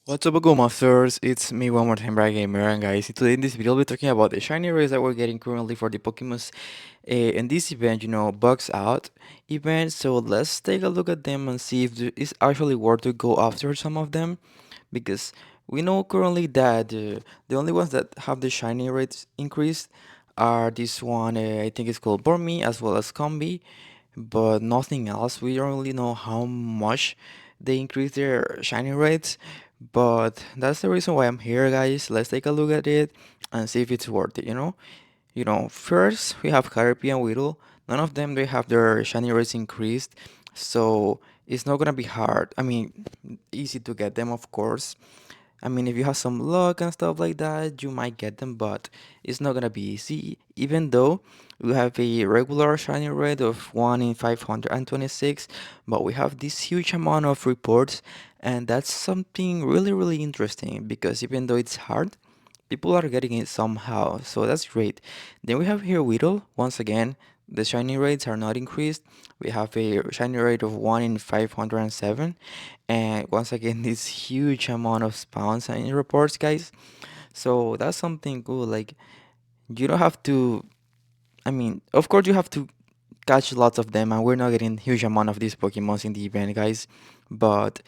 What's up, Go Masters? It's me one more time, Bright Gamer, and guys, today in this video, we'll be talking about the shiny rays that we're getting currently for the Pokémon's in this event, Bugs Out event. So let's take a look at them and see if it's actually worth to go after some of them, because we know currently that the only ones that have the shiny rates increased are this one, I think it's called Bormy, as well as Combi, but nothing else. We don't really know how much they increase their shiny rates, but that's the reason why I'm here, guys. Let's take a look at it and see if it's worth it. First we have Caterpie and Weedle. None of them they have their shiny rates increased, so it's not gonna be hard. I mean, easy to get them, of course. I mean, if you have some luck and stuff like that, you might get them, but it's not gonna be easy. Even though we have a regular shiny rate of 1 in 526, but we have this huge amount of reports, and that's something really, really interesting because even though it's hard, people are getting it somehow, so that's great. Then we have here Weedle. Once again, the shiny rates are not increased. We have a shiny rate of 1 in 507, and once again, this huge amount of spawns and reports, guys. So that's something cool. Like, you don't have to, I mean, of course, you have to catch lots of them, and we're not getting huge amount of these Pokemons in the event, guys. But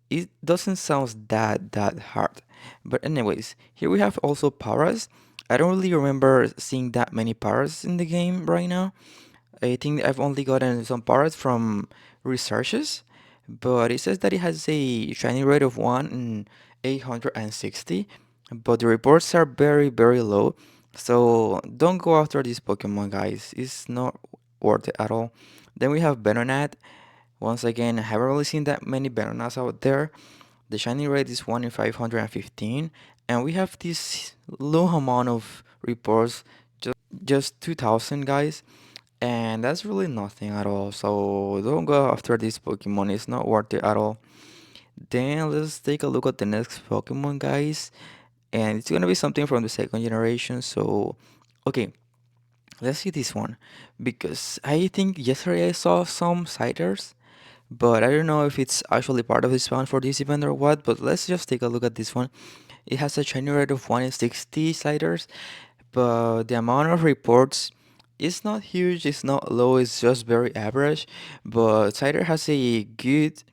it doesn't sound that hard. But anyways, here we have also Paras. I don't really remember seeing that many Paras in the game right now. I think I've only gotten some Paras from researches, but it says that it has a shiny rate of 1 in 860, but the reports are very, very low. So don't go after this Pokemon, guys. It's not worth it at all. Then we have Venonat. Once again, I haven't really seen that many Venonats out there. The shiny rate is 1 in 515, and we have this low amount of reports, just 2000, guys, and that's really nothing at all. So don't go after this Pokemon, it's not worth it at all. Then let's take a look at the next Pokemon, guys, and it's gonna be something from the second generation. So, okay, let's see this one because I think yesterday I saw some Ciders, but I don't know if it's actually part of the spawn for this event or what. But let's just take a look at this one. It has a shiny rate of 1 in 60 sliders, but the amount of reports is not huge, it's not low, it's just very average. But Cider has a good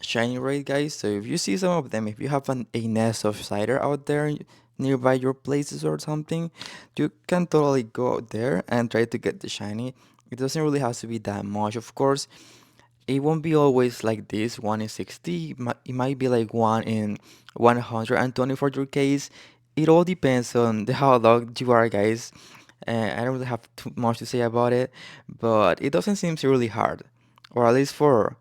shiny rate, guys. So if you see some of them, if you have a nest of cider out there nearby your places or something, you can totally go out there and try to get the shiny. It doesn't really have to be that much, of course. It won't be always like this 1 in 60. It might be like 1 in 120 for your case. It all depends on how lucky you are, guys. I don't really have too much to say about it, but it doesn't seem really hard, or at least for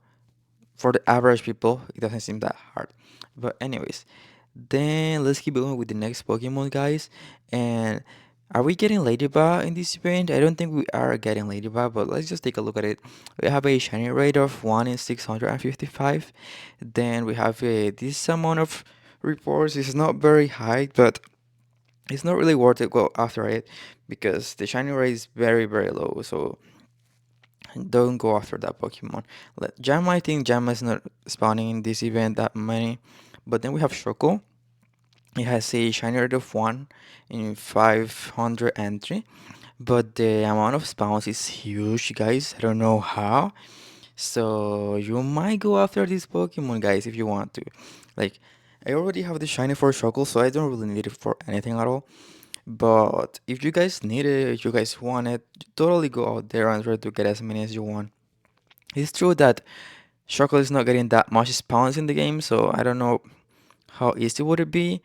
the average people, it doesn't seem that hard. But anyways, then let's keep going with the next Pokemon, guys. And are we getting Ladybug in this event? I don't think we are getting Ladybug, but let's just take a look at it. We have a shiny rate of 1 in 655. Then we have this amount of reports. It's not very high, but it's not really worth to go after it because the shiny rate is very, very low. So don't go after that Pokemon. Jam, I think Jam is not spawning in this event that many. But then we have Shoko. It has a shiny rate of 1 in 500 entry. But the amount of spawns is huge, guys. I don't know how. So you might go after this Pokemon, guys, if you want to. Like, I already have the shiny for Shoko, so I don't really need it for anything at all. But if you guys need it, if you guys want it, totally go out there and try to get as many as you want. It's true that Shuckle is not getting that much spawns in the game, so I don't know how easy would it be,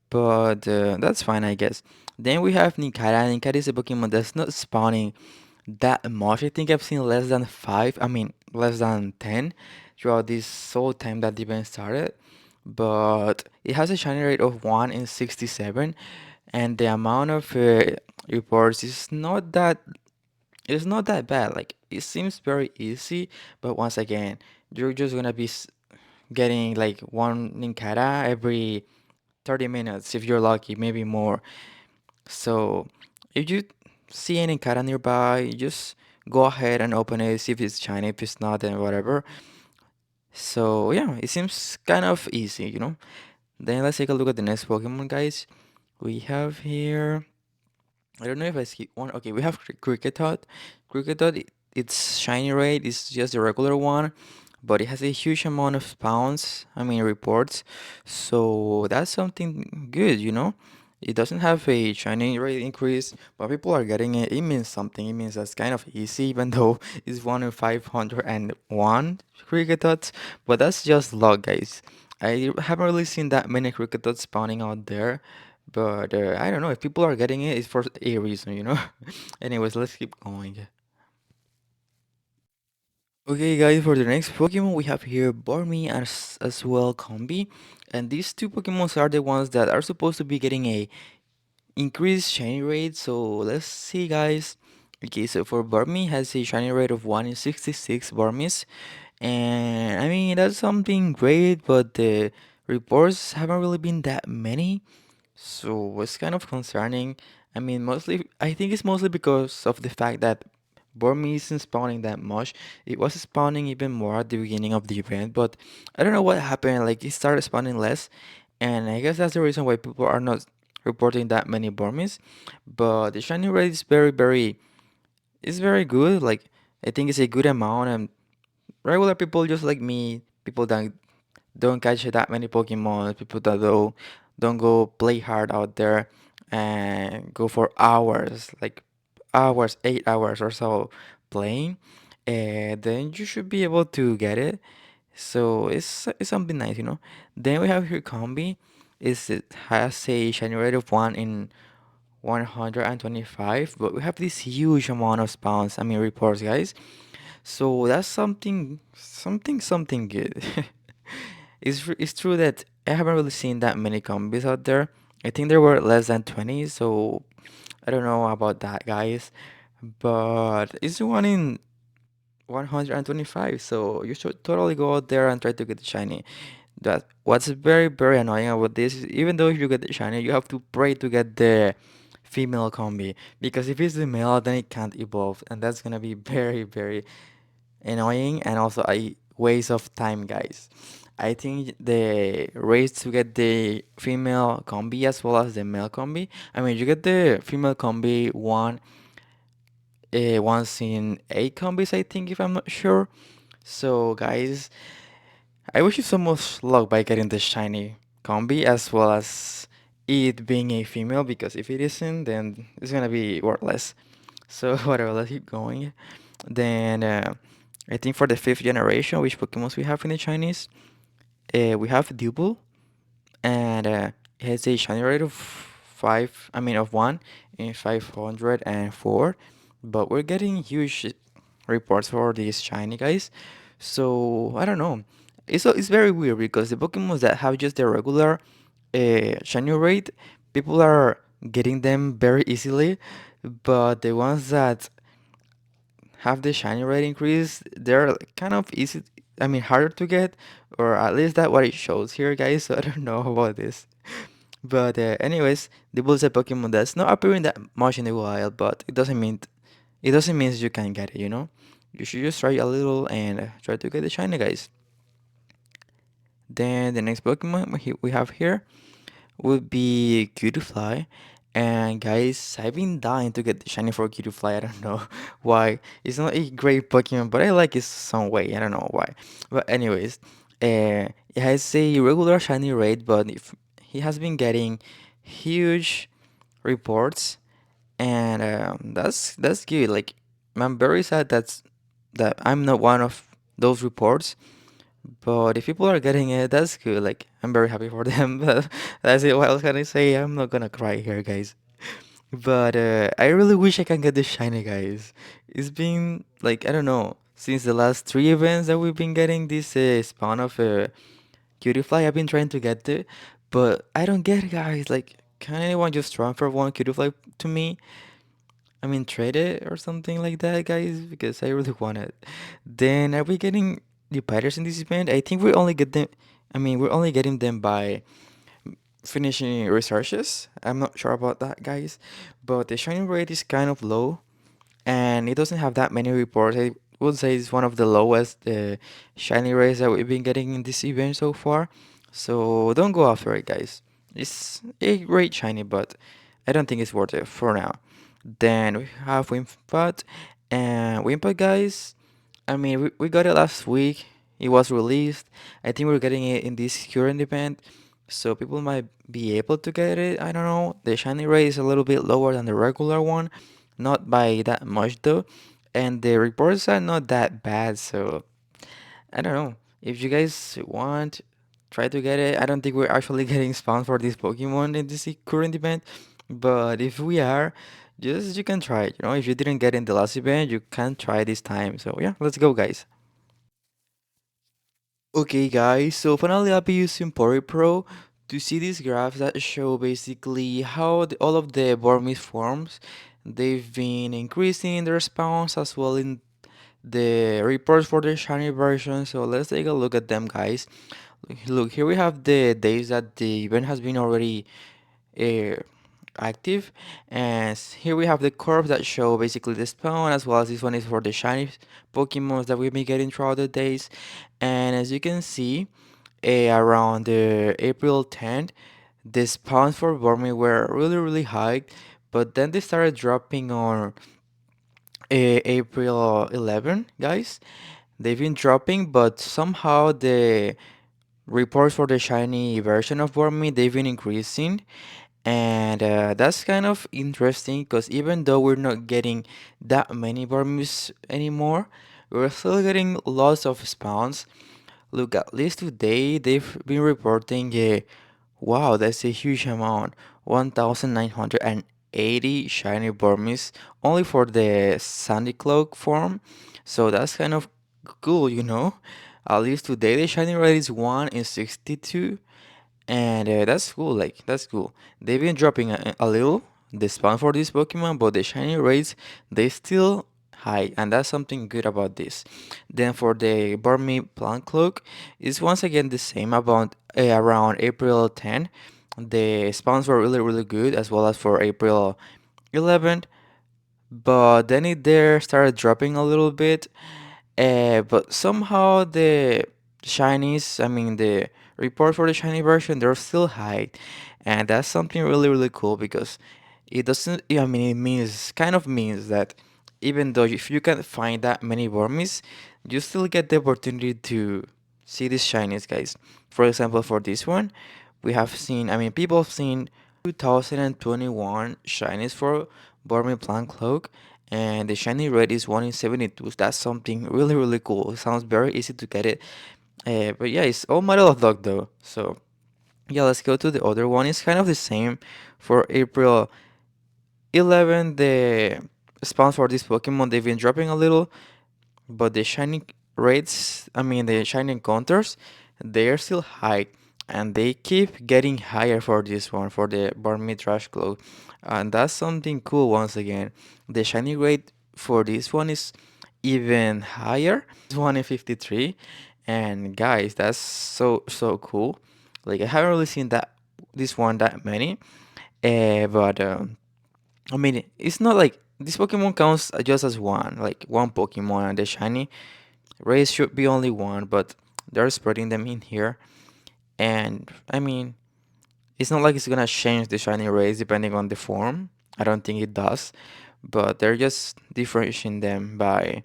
but that's fine, I guess. Then we have Ninkara. Ninkara is a Pokemon that's not spawning that much. I think I've seen less than 5, I mean, less than 10 throughout this whole time that the event started. But it has a shiny rate of 1 in 67, and the amount of reports is not that it's not that bad. Like it seems very easy, but once again, you're just gonna be getting like one Ninkara every 30 minutes if you're lucky, maybe more. So if you see any Ninkara nearby, just go ahead and open it, see if it's shiny. If it's not, then whatever. So yeah, it seems kind of easy. Then let's take a look at the next Pokemon, guys. We have here. I don't know if I skip one. Okay, we have Kricketot. Kricketot, its shiny rate is just the regular one, but it has a huge amount of spawns. I mean reports, so that's something good, you know. It doesn't have a shiny rate increase, but people are getting it. It means something. It means that's kind of easy, even though it's 1 in 501 Cricketots. But that's just luck, guys. I haven't really seen that many Cricketots spawning out there. But I don't know if people are getting it, it's for a reason, you know. Anyways, let's keep going. Okay, guys, for the next Pokemon, we have here Bormy as well Combi, and these two Pokemons are the ones that are supposed to be getting a increased shiny rate. So let's see, guys. Okay, so for Bormy has a shiny rate of 1 in 66 Bormies, and I mean that's something great, but the reports haven't really been that many. So it's kind of concerning. I mean, I think it's mostly because of the fact that Bormi isn't spawning that much. It was spawning even more at the beginning of the event, but I don't know what happened. Like, it started spawning less, and I guess that's the reason why people are not reporting that many Bormis. But the shiny rate is it's very good. Like, I think it's a good amount, and regular people just like me, people that don't catch that many Pokemon, people that don't go play hard out there and go for hours, like hours, 8 hours or so playing, and then you should be able to get it. So it's something nice, you know. Then we have here Combi. It has a shiny rate of 1 in 125, but we have this huge amount of spawns. I mean reports, guys. So that's something good. It's true that I haven't really seen that many combis out there. I think there were less than 20, so I don't know about that, guys. But it's 1 in 125, so you should totally go out there and try to get the shiny. That what's very annoying about this is even though if you get the shiny, you have to pray to get the female combi because if it's the male, then it can't evolve, and that's gonna be very annoying and also a waste of time, guys. I think the race to get the female combi as well as the male combi. I mean, you get the female combi once in 8 combis, I think, if I'm not sure. So, guys, I wish you so much luck by getting the shiny combi as well as it being a female because if it isn't, then it's gonna be worthless. So, whatever, let's keep going. Then, I think for the fifth generation, which Pokemons we have in the Chinese, we have Dewble, and it has a shiny rate of of 1 in 504. But we're getting huge reports for these shiny guys. So I don't know. It's very weird because the Pokemons that have just the regular shiny rate, people are getting them very easily, but the ones that have the shiny rate increase, they're kind of easy, I mean harder to get, or at least that what it shows here, guys. So I don't know about this. But anyways, the bull's a Pokemon that's not appearing that much in the wild, but it doesn't mean you can get it, you know? You should just try a little and try to get the shiny, guys. Then the next Pokemon we have here would be Cutiefly. And guys, I've been dying to get the shiny for Cutiefly. I don't know why. It's not a great Pokemon, but I like it some way. I don't know why. But anyways, it has a regular shiny rate, but if he has been getting huge reports, and that's good. Like I'm very sad that I'm not one of those reports. But if people are getting it, that's good. Like I'm very happy for them. But that's it. What else can I say? I'm not gonna cry here, guys. But I really wish I can get the shiny, guys. It's been like I don't know since the last 3 events that we've been getting this spawn of Cutiefly. I've been trying to get it, but I don't get it, guys. Like, can anyone just transfer one Cutiefly to me? I mean, trade it or something like that, guys, because I really want it. Then are we getting the Pythers in this event? I think we only get them. I mean, we're only getting them by finishing researches. I'm not sure about that, guys, but the shining rate is kind of low, and it doesn't have that many reports. I would say it's one of the lowest shiny rates that we've been getting in this event so far. So don't go after it, guys. It's a great shiny, but I don't think it's worth it for now. Then we have Wimpod, and Wimpod, guys. I mean, we got it last week. It was released. I think we're getting it in this current event, so people might be able to get it. I don't know. The shiny rate is a little bit lower than the regular one, not by that much though, and the reports are not that bad. So I don't know. If you guys want, try to get it. I don't think we're actually getting spawned for this Pokemon in this current event, but if we are, just you can try it. You know, if you didn't get in the last event, you can try this time. So yeah, let's go, guys. Okay, guys. So finally, I'll be using Pori Pro to see these graphs that show basically how all of the Burmese forms they've been increasing their spawns as well in the reports for the shiny version. So let's take a look at them, guys. Look, here we have the days that the event has been already uh, active, and here we have the curves that show basically the spawn, as well as this one is for the shiny Pokemons that we've been getting throughout the days. And as you can see, around April 10th, the spawns for Burmy were really high, but then they started dropping on April 11, guys. They've been dropping, but somehow the reports for the shiny version of Wormy they've been increasing, and that's kind of interesting because even though we're not getting that many Wormies anymore, we're still getting lots of spawns. Look, at least today they've been reporting a wow, that's a huge amount, 1,980 shiny Burmese only for the Sandy Cloak form. So that's kind of cool, you know. At least today the shiny rate is 1 in 62, and that's cool. Like that's cool. They've been dropping a little the spawn for this Pokemon, but the shiny rates they still high, and that's something good about this. Then for the Burmy Plant Cloak, it's once again the same about around April 10. The spawns were really good as well as for April 11th, but then it there started dropping a little bit, but somehow the shinies, I mean the report for the shiny version, they're still high, and that's something really cool because it doesn't. I mean, it means kind of means that even though if you can't find that many Wormies, you still get the opportunity to see these shinies, guys. For example, for this one, we have seen. I mean, people have seen 2021 shinies for Bormy Plant Cloak, and the shiny red is 1 in 72. That's something really cool. It sounds very easy to get it, but yeah, it's all matter of luck though. So yeah, let's go to the other one. It's kind of the same for April 11. The spawns for this Pokemon they've been dropping a little, but the shiny rates, I mean the shiny encounters, they are still high, and they keep getting higher for this one, for the Barmy Trash Glow, and that's something cool. Once again, the shiny rate for this one is even higher. It's 1 in 53, and guys, that's so cool. Like I haven't really seen that this one that many, but I mean, it's not like this Pokemon counts just as one, like one Pokemon, and the shiny race should be only one, but they're spreading them in here. And I mean, it's not like it's gonna change the shiny race depending on the form. I don't think it does, but they're just differentiating them by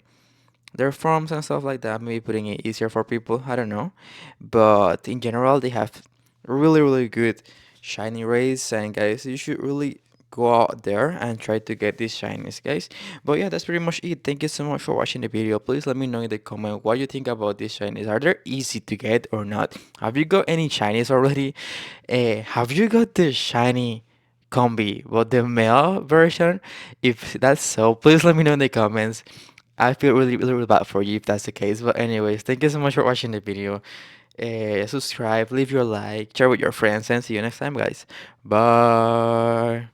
their forms and stuff like that, maybe putting it easier for people. I don't know, but in general, they have really good shiny rays, and guys, you should really go out there and try to get these shinies, guys. But yeah, that's pretty much it. Thank you so much for watching the video. Please let me know in the comment what you think about these shinies. Are they easy to get or not? Have you got any shinies already? Have you got the shiny combi, but the male version? If that's so, please let me know in the comments. I feel really bad for you if that's the case. But anyways, thank you so much for watching the video. Subscribe, leave your like, share with your friends, and see you next time, guys. Bye.